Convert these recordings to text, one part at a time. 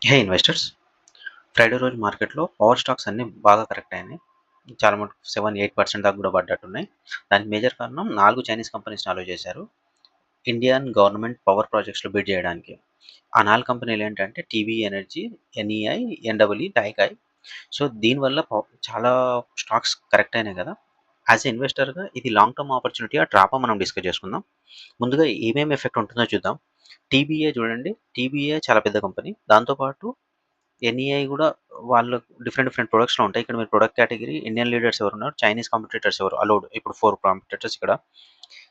హే investors, Friday రోజు మార్కెట్‌లో power stocks అన్నీ బాగా కరెక్ట్ అయినాయి. చాలా మటుకు 7, 8% దాకా కూడా పడ్డట్టున్నాయి. దానికి మేజర్ కారణం 4 చైనీస్ కంపెనీస్‌ని అలో చేశారు. ఇండియన్ గవర్నమెంట్ పవర్ ప్రాజెక్ట్స్‌లో బిడ్ చేయడానికి. ఆ 4 కంపెనీలు ఏంటంటే టీవీ ఎనర్జీ, ఎన్ఈఐ, ఎన్‌డబ్ల్యూ, టైకాయ్. సో, దీనివల్ల చాలా స్టాక్స్ కరెక్ట్ అయినాయి కదా! యాస్ ఎ ఇన్వెస్టర్‌గా ఇది లాంగ్ టర్మ్ ఆపర్చునిటీయా, ట్రాపా మనం డిస్కస్ చేసుకుందాం. ముందుగా ఏమేమి ఎఫెక్ట్ ఉంటుందో చూద్దాం. టీబీఏ చూడండి. టీబీఏ చాలా పెద్ద కంపెనీ. దాంతో పాటు ఎన్ఈఐ గూడా వాళ్ళు డిఫరెంట్ డిఫరెంట్ ప్రొడక్ట్స్‌లో ఉంటాయి. ఇక్కడ మీరు ప్రొడక్ట్ కేటగిరీ ఇండియన్ లీడర్స్ ఎవరున్నారు? చైనీస్ కాంపిటీటర్స్ ఎవరు అలౌడ్? ఇప్పుడు 4 కాంపిటీటర్స్ ఇక్కడ.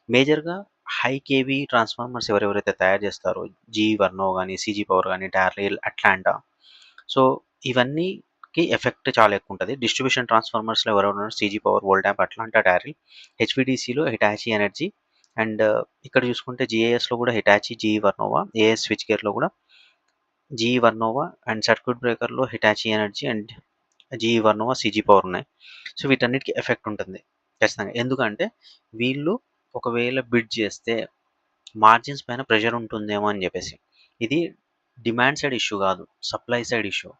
మేజర్‌గా హై కేవీ ట్రాన్స్‌ఫార్మర్స్ ఎవరెవరైతే తయారు చేస్తారో జీఈ వర్నో గాని, సీజీ పవర్ గాని, డార్లిల్, అట్లాంటా. సో, ఇవన్నీకి ఎఫెక్ట్ చాలా ఎక్కువుంటది. డిస్ట్రిబ్యూషన్ ట్రాన్స్‌ఫార్మర్స్‌లో ఎవరెవరున్నారు? సీజీ పవర్, వోల్టాప్, అట్లాంటా, డారిల్. హెచ్‌వీడీసీలో హిటాచీ ఎనర్జీ అండ్ ఇక్కడ చూసుకుంటే జీఏఎస్‌లో కూడా Hitachi, GE Vernova, AS switch గేర్‌లో కూడా జీఈ వర్నోవా అండ్ సర్క్యూట్ బ్రేకర్‌లో Hitachi Energy and GE Vernova, CG power ఉన్నాయి. సో, వీటన్నిటికి ఎఫెక్ట్ ఉంటుంది ఖచ్చితంగా. ఎందుకంటే వీళ్ళు ఒకవేళ బిడ్ చేస్తే మార్జిన్స్ పైన ప్రెషర్ ఉంటుందేమో అని చెప్పేసి. ఇది డిమాండ్ సైడ్ ఇష్యూ కాదు. Supply side issue.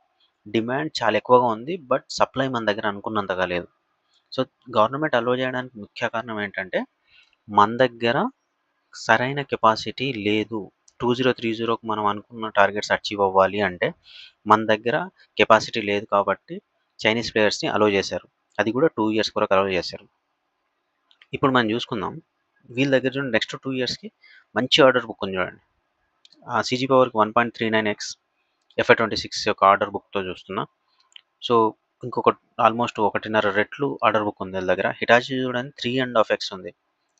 డిమాండ్ చాలా ఎక్కువగా ఉంది. బట్ సప్లై మన దగ్గర అనుకున్నంతగా లేదు. సో, గవర్నమెంట్ అలో చేయడానికి ముఖ్య కారణం ఏంటంటే మన దగ్గర సరైన కెపాసిటీ లేదు. 2030కి మనం అనుకున్న టార్గెట్స్ అచీవ్ అవ్వాలి అంటే మన దగ్గర కెపాసిటీ లేదు కాబట్టి చైనీస్ ప్లేయర్స్‌ని అలో చేశారు. అది కూడా 2 ఇయర్స్ వరకు అలో చేశారు. ఇప్పుడు మనం చూసుకుందాం. వీళ్ళ దగ్గర చూడండి నెక్స్ట్ 2 ఇయర్స్‌కి మంచి ఆర్డర్ బుక్ ఉంది చూడండి. సీజీ పవర్‌కి 1.39x FY26 యొక్క ఆర్డర్ బుక్‌తో చూస్తున్నా. సో, ఇంకొక ఆల్మోస్ట్ 1.5 రెట్లు ఆర్డర్ బుక్ ఉంది వీళ్ళ దగ్గర. హిటాచీ చూడండి 3.5x ఉంది.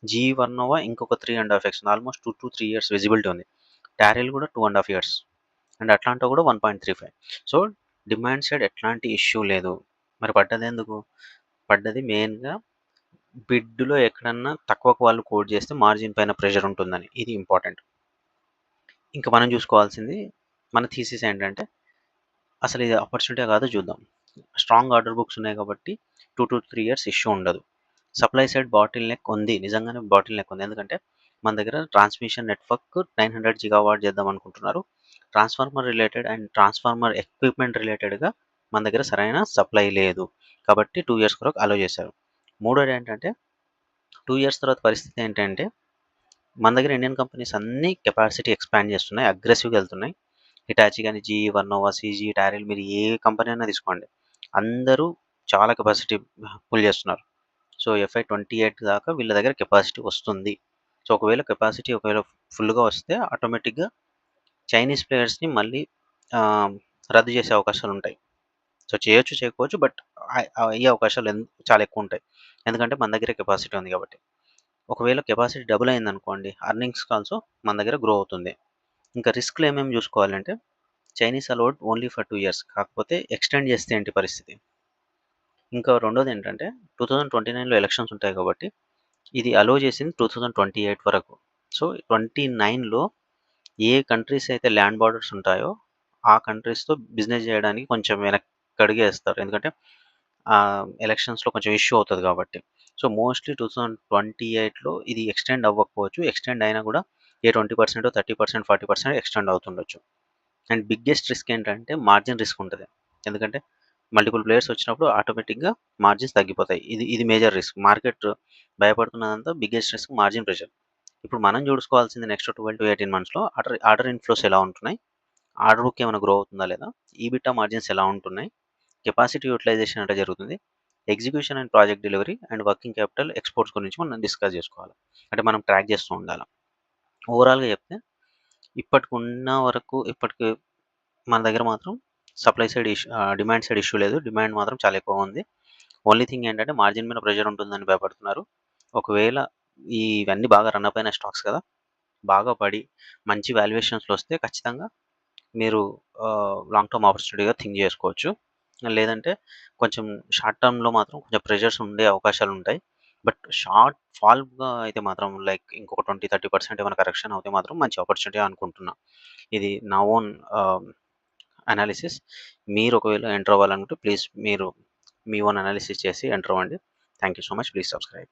జీఈ వర్నోవా ఇంకొక 3.5x ఉంది. ఆల్మోస్ట్ 2-3 ఇయర్స్ విజిబిలిటీ ఉంది. టారెల్ కూడా 2.5 ఇయర్స్. అండ్ అట్లాంటా కూడా 1.35. సో, డిమాండ్ సైడ్ ఎట్లాంటి ఇష్యూ లేదు. మరి పడ్డదెందుకు? పడ్డది మెయిన్‌గా బిడ్‌లో ఎక్కడన్నా తక్కువకు వాళ్ళు కోట్ చేస్తే మార్జిన్ పైన ప్రెషర్ ఉంటుందని. ఇది ఇంపార్టెంట్. ఇంక మనం చూసుకోవాల్సింది మన థీసిస్ ఏంటంటే అసలు ఇది ఆపర్చునిటీయా కాదో చూద్దాం. స్ట్రాంగ్ ఆర్డర్ బుక్స్ ఉన్నాయి కాబట్టి 2-3 ఇయర్స్ ఇష్యూ ఉండదు. సప్లై సైడ్ బాటిల్ నెక్ ఉంది. నిజంగానే బాటిల్ నెక్ ఉంది. ఎందుకంటే మన దగ్గర ట్రాన్స్మిషన్ నెట్వర్క్ 900 గిగావాట్ చేద్దాం అనుకుంటున్నారు. Transformer related and transformer equipment రిలేటెడ్‌గా మన దగ్గర సరైన సప్లై లేదు. కాబట్టి 2 ఇయర్స్ వరకు అలో చేశారు. మూడోదేంటంటే 2 ఇయర్స్ తర్వాత పరిస్థితి ఏంటంటే మన దగ్గర ఇండియన్ కంపెనీస్ అన్నీ కెపాసిటీ ఎక్స్‌పాండ్ చేస్తున్నాయి. అగ్రెసివ్‌గా ఎళ్తున్నాయి. హిటాచీ గాని, జీఈ వర్నోవా, సీజీ, టారెల్ మీరు ఏ కంపెనీ అయినా తీసుకోండి. అందరూ చాలా కెపాసిటీ పుల్ చేస్తున్నారు. సో, FY28 దాకా వీళ్ళ దగ్గర కెపాసిటీ వస్తుంది. సో, ఒకవేళ ఫుల్‌గా వస్తే ఆటోమేటిక్‌గా చైనీస్ ప్లేయర్స్‌ని మళ్ళీ ఆహ్, రద్దు చేసే అవకాశాలుంటాయి. సో, చేయొచ్చు, చేయకపోవచ్చు. బట్ అయ్యే అవకాశాలు చాలా ఎక్కువుంటాయి. ఎందుకంటే మన దగ్గరే కెపాసిటీ ఉంది కాబట్టి. ఒకవేళ కెపాసిటీ డబుల్ అయిందనుకోండి, అర్నింగ్స్ ఆల్సో మన దగ్గర గ్రో అవుతుంది. ఇంకా రిస్క్‌లు ఏమేమి చూసుకోవాలంటే Chinese allowed only for 2 years. కాకపోతే ఎక్స్‌టెండ్ చేస్తే ఏంటి పరిస్థితి? ఇంకా రెండోదేంటంటే 2029లో ఎలక్షన్స్ ఉంటాయి కాబట్టి ఇది అలో చేసింది 2028 వరకు. సో, 29లో ఏ కంట్రీస్ అయితే ల్యాండ్ బార్డర్స్ ఉంటాయో, ఆ కంట్రీస్‌తో బిజినెస్ చేయడానికి కొంచెం వెనక్కడుగేస్తారు. ఎందుకంటే ఎలక్షన్స్‌లో కొంచెం ఇష్యూ అవుతది కాబట్టి. సో, మోస్ట్‌లీ 2028లో ఇది ఎక్స్‌టెండ్ అవ్వకపోవచ్చు. ఎక్స్‌టెండ్ అయినా కూడా ఏ 20%, 30%, 40% ఎక్స్‌టెండ్ అవుతుండొచ్చు. అండ్ బిగ్గెస్ట్ రిస్క్ ఏంటంటే మార్జిన్ రిస్క్ ఉంటది. ఎందుకంటే మల్టిపుల్ ప్లేయర్స్ వచ్చినప్పుడు ఆటోమేటిక్‌గా మార్జిన్స్ తగ్గిపోతాయి. ఇది మేజర్ రిస్క్. మార్కెట్ భయపడుతున్నదంతా బిగ్గెస్ట్ రిస్క్ మార్జిన్ ప్రెషర్. ఇప్పుడు మనం చూసుకోవాల్సింది నెక్స్ట్ 12-18 మంత్స్‌లో ఆర్డర్ ఆర్డర్ ఇన్‌ఫ్లోస్ ఎలా ఉంటున్నాయి? ఆర్డర్ బుక్ ఏమైనా గ్రో అవుతుందా లేదా? ఈబిటా మార్జిన్స్ ఎలా ఉంటున్నాయి? కెపాసిటీ యుటిలైజేషన్ ఎట్లా జరుగుతుంది? Execution and project delivery and working capital exports గురించి మనం డిస్కస్ చేసుకోవాలి. అంటే మనం ట్రాక్ చేస్తూ ఉండాల. ఓవరాల్‌గా చెప్తే ఇప్పటికి మన దగ్గర మాత్రం డిమాండ్ సైడ్ ఇష్యూ లేదు. డిమాండ్ మాత్రం చాలా ఎక్కువగా ఉంది. ఓన్లీ థింగ్ ఏంటంటే మార్జిన్ మీద ప్రెషర్ ఉంటుందని భయపడుతున్నారు. ఒకవేళ ఇవన్నీ బాగా రన్ అప్ అయిన స్టాక్స్ కదా! బాగా పడి మంచి వాల్యుయేషన్స్‌లో వస్తే ఖచ్చితంగా మీరు లాంగ్ టర్మ్ ఆపర్చునిటీగా థింక్ చేసుకోవచ్చు. లేదంటే కొంచెం షార్ట్ టర్మ్‌లో మాత్రం కొంచెం ప్రెషర్స్ ఉండే అవకాశాలుంటాయి. బట్ షార్ట్ ఫాల్‌గా అయితే మాత్రం లైక్ ఇంకొక 20, 30% ఏమైనా కరెక్షన్ అవుతే మాత్రం మంచి ఆపర్చునిటీ అనుకుంటున్నా. ఇది నా ఓన్ అనాలిసిస్. మీరు ఒకవేళ ఎంటర్ అవ్వాలనుకుంటే ప్లీజ్ మీరు మీ ఓన్ అనాలిసిస్ చేసి ఎంటర్ అవ్వండి. Thank you so much. Please subscribe.